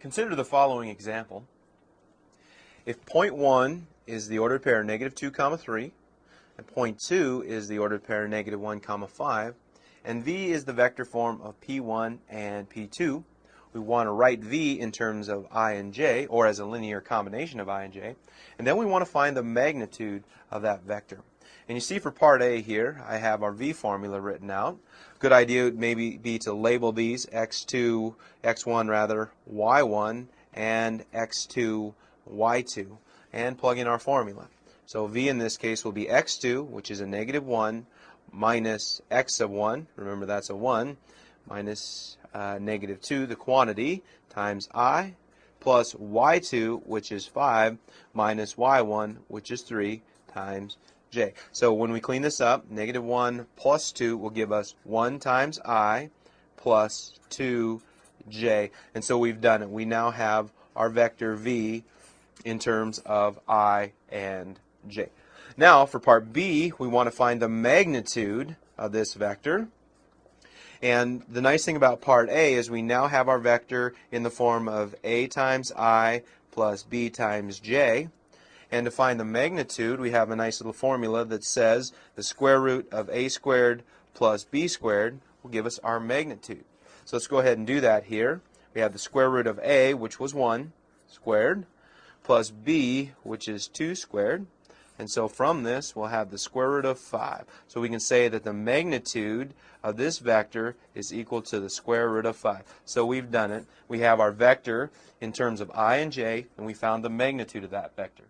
Consider the following example. If point 1 is the ordered pair -2, 3, and point 2 is the ordered pair -1, 5, and V is the vector form of P1 and P2, we want to write V in terms of I and J, or as a linear combination of I and J, and then we want to find the magnitude of that vector. And you see for part A here, I have our V formula written out. Good idea would maybe be to label these x1 rather, y1, and x2, y2, and plug in our formula. So V in this case will be x2, which is a -1, minus x of 1, remember that's a 1, minus -2, the quantity, times I, plus y2, which is 5, minus y1, which is 3, times J. So when we clean this up, -1 plus 2 will give us 1 times I plus 2J. And so we've done it. We now have our vector V in terms of I and J. Now for part B, we want to find the magnitude of this vector. And the nice thing about part A is we now have our vector in the form of A times I plus B times J. And to find the magnitude, we have a nice little formula that says the square root of A squared plus B squared will give us our magnitude. So let's go ahead and do that here. We have the square root of A, which was 1 squared, plus B, which is 2 squared. And so from this, we'll have the square root of 5. So we can say that the magnitude of this vector is equal to the square root of 5. So we've done it. We have our vector in terms of I and J, and we found the magnitude of that vector.